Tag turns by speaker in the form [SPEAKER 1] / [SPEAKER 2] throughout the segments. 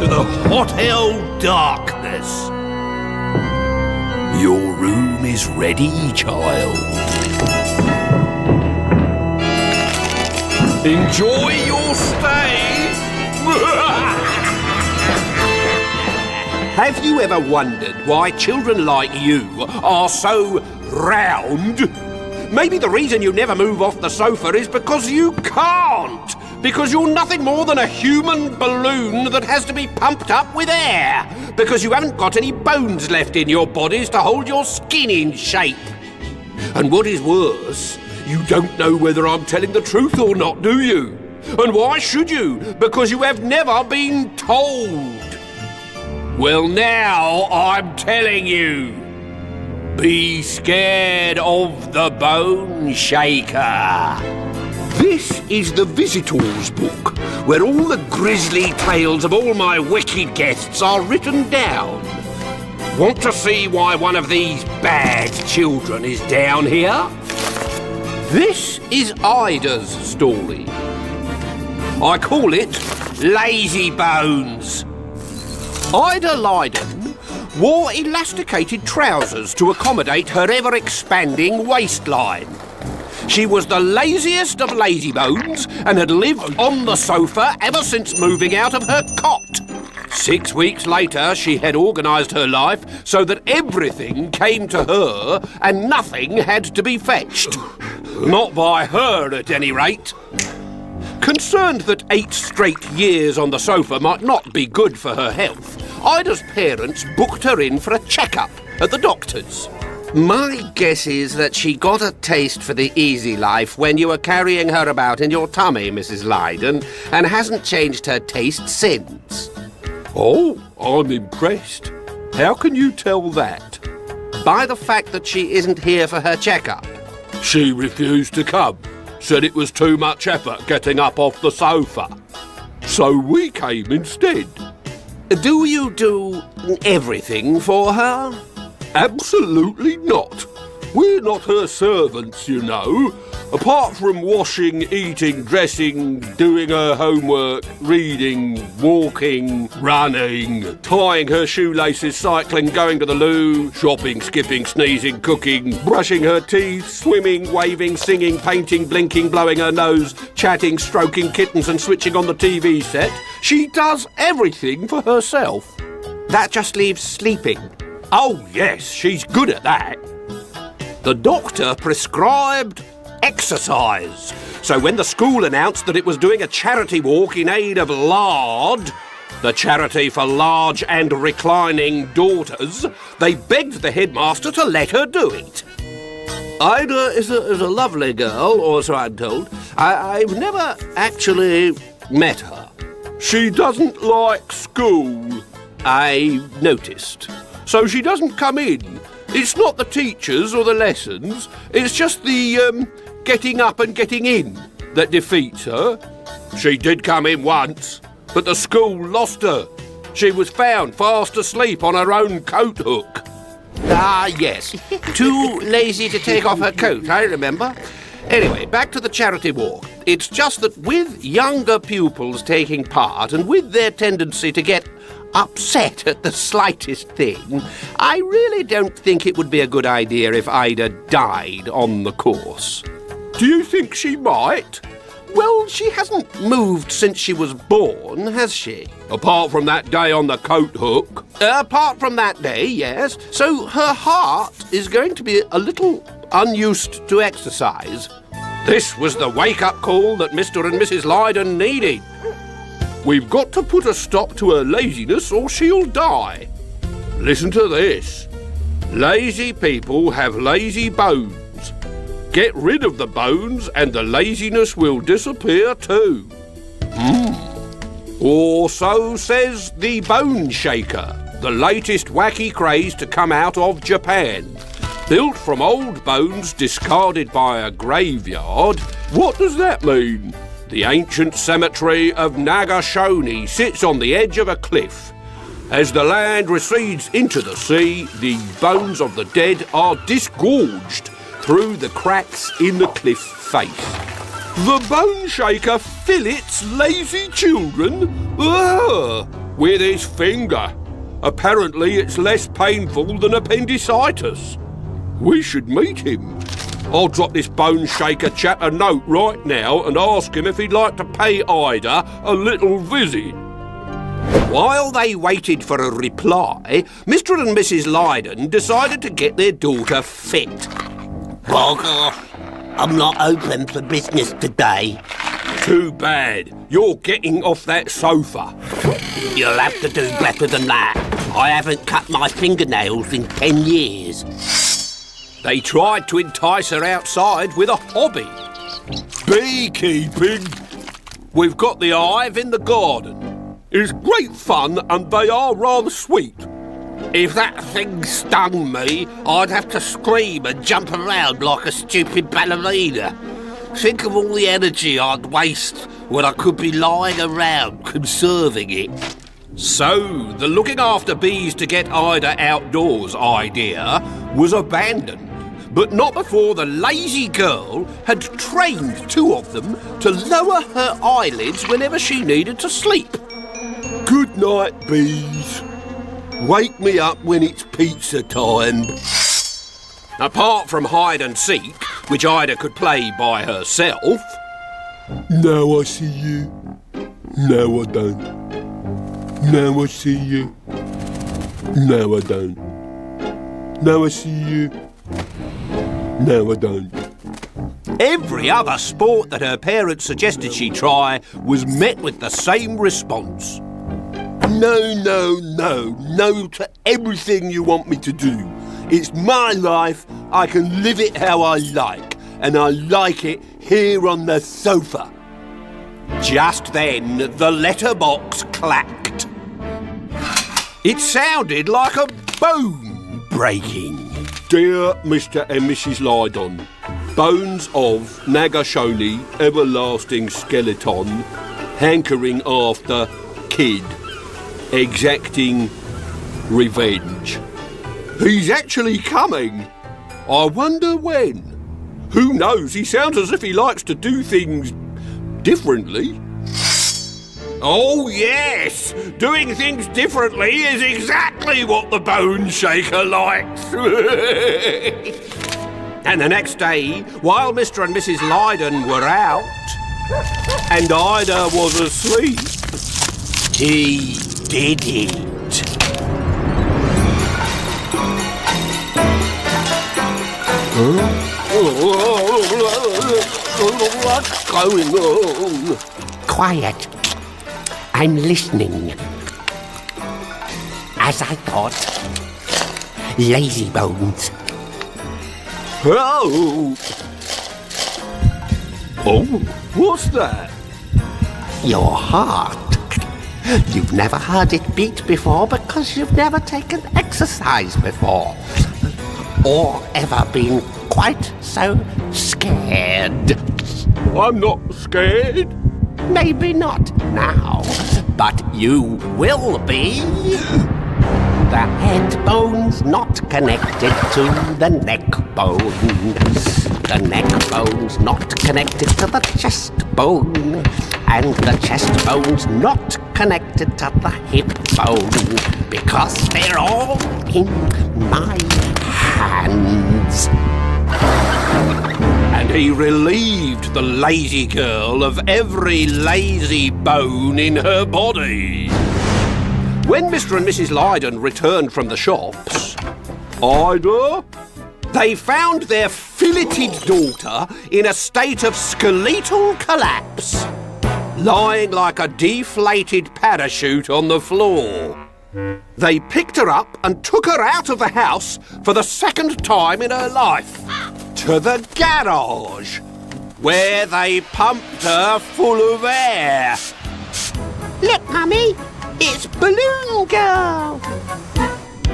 [SPEAKER 1] into the hot hell darkness. Your room is ready, child. Enjoy your stay. Have you ever wondered why children like you are so round? Maybe the reason you never move off the sofa is because you can't. Because you're nothing more than a human balloon that has to be pumped up with air. Because you haven't got any bones left in your bodies to hold your skin in shape. And what is worse, you don't know whether I'm telling the truth or not, do you? And why should you? Because you have never been told. Well, now I'm telling you. Be scared of the Boneshaker. This is the Visitors Book, where all the grisly tales of all my wicked guests are written down. Want to see why one of these bad children is down here? This is Ida's story. I call it Lazy Bones. Ida Lydon wore elasticated trousers to accommodate her ever-expanding waistline. She was the laziest of lazybones and had lived on the sofa ever since moving out of her cot. 6 weeks later, she had organised her life so that everything came to her and nothing had to be fetched. Not by her, at any rate. Concerned that 8 straight years on the sofa might not be good for her health, Ida's parents booked her in for a checkup at the doctor's. My guess is that she got a taste for the easy life when you were carrying her about in your tummy, Mrs. Lydon, and hasn't changed her taste since. Oh, I'm impressed. How can you tell that? By the fact that she isn't here for her checkup. She refused to come. Said it was too much effort getting up off the sofa. So we came instead. Do you do everything for her? Absolutely not. We're not her servants, you know. Apart from washing, eating, dressing, doing her homework, reading, walking, running, tying her shoelaces, cycling, going to the loo, shopping, skipping, sneezing, cooking, brushing her teeth, swimming, waving, singing, painting, blinking, blowing her nose, chatting, stroking kittens and switching on the TV set, she does everything for herself. That just leaves sleeping. Oh yes, she's good at that. The doctor prescribed exercise. So when the school announced that it was doing a charity walk in aid of LARD, the charity for large and reclining daughters, they begged the headmaster to let her do it. Ida is a lovely girl, or so I'm told. I've never actually met her. She doesn't like school, I noticed. So she doesn't come in. It's not the teachers or the lessons, it's just the getting up and getting in that defeats her. She did come in once, but the school lost her. She was found fast asleep on her own coat hook. Ah, yes. Too lazy to take off her coat, I remember. Anyway, back to the charity walk. It's just that with younger pupils taking part and with their tendency to get upset at the slightest thing, I really don't think it would be a good idea if Ida died on the course. Do you think she might? Well, she hasn't moved since she was born, has she? Apart from that day on the coat hook. Apart from that day, yes. So her heart is going to be a little unused to exercise. This was the wake-up call that Mr. and Mrs. Lydon needed. We've got to put a stop to her laziness or she'll die. Listen to this. Lazy people have lazy bones. Get rid of the bones and the laziness will disappear too. Or so says the Boneshaker, the latest wacky craze to come out of Japan. Built from old bones discarded by a graveyard. What does that mean? The ancient cemetery of Nagashoni sits on the edge of a cliff. As the land recedes into the sea, the bones of the dead are disgorged through the cracks in the cliff face. The Boneshaker fillets lazy children? Ugh! with his finger. Apparently it's less painful than appendicitis. We should meet him. I'll drop this Boneshaker chap a note right now and ask him if he'd like to pay Ida a little visit. While they waited for a reply, Mr. and Mrs. Lydon decided to get their daughter fit.
[SPEAKER 2] Bog off. I'm not open for business today.
[SPEAKER 1] Too bad. You're getting off that sofa.
[SPEAKER 2] You'll have to do better than that. I haven't cut my fingernails in 10 years.
[SPEAKER 1] They tried to entice her outside with a hobby. Beekeeping. We've got the hive in the garden. It's great fun and they are rather sweet.
[SPEAKER 2] If that thing stung me, I'd have to scream and jump around like a stupid ballerina. Think of all the energy I'd waste when I could be lying around conserving it.
[SPEAKER 1] So, the looking after bees to get Ida outdoors idea was abandoned. But not before the lazy girl had trained 2 of them to lower her eyelids whenever she needed to sleep. Good night, bees. Wake me up when it's pizza time. Apart from hide and seek, which Ida could play by herself. Now I see you. No, I don't. Now I see you. No, I don't. Now I see you. No, I don't. Every other sport that her parents suggested she try was met with the same response. No, no, no. No to everything you want me to do. It's my life. I can live it how I like. And I like it here on the sofa. Just then, the letterbox clacked. It sounded like a bone breaking. Dear Mr. and Mrs. Lydon, bones of Nagashoni, everlasting skeleton, hankering after kid, exacting revenge. He's actually coming. I wonder when. Who knows? He sounds as if he likes to do things differently. Oh, yes! Doing things differently is exactly what the Boneshaker likes. And the next day, while Mr. and Mrs. Lydon were out, and Ida was asleep, he did it. What's going on?
[SPEAKER 2] Quiet. I'm listening. As I thought, lazy bones.
[SPEAKER 1] Oh! Oh, what's that?
[SPEAKER 2] Your heart. You've never heard it beat before because you've never taken exercise before. Or ever been quite so scared.
[SPEAKER 1] I'm not scared.
[SPEAKER 2] Maybe not now, but you will be. The head bone's not connected to the neck bone. The neck bone's not connected to the chest bone. And the chest bone's not connected to the hip bone. Because they're all in my hands.
[SPEAKER 1] And he relieved the lazy girl of every lazy bone in her body. When Mr. and Mrs. Lydon returned from the shops, Ida, they found their filleted daughter in a state of skeletal collapse, lying like a deflated parachute on the floor. They picked her up and took her out of the house for the second time in her life, to the garage, where they pumped her full of air.
[SPEAKER 2] Look, Mummy, it's Balloon Girl.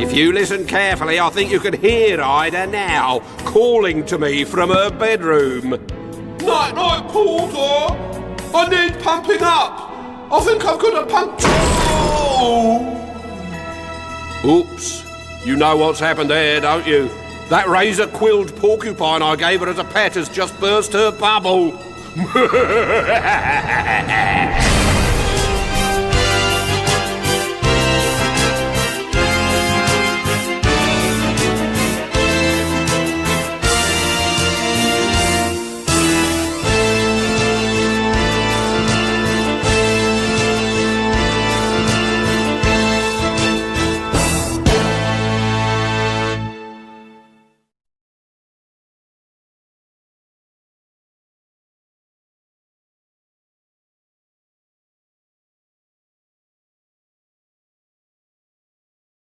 [SPEAKER 1] If you listen carefully, I think you can hear Ida now, calling to me from her bedroom. Night, night, Porter. I need pumping up. I think I've got a puncture. Oh. Oops. You know what's happened there, don't you? That razor-quilled porcupine I gave her as a pet has just burst her bubble.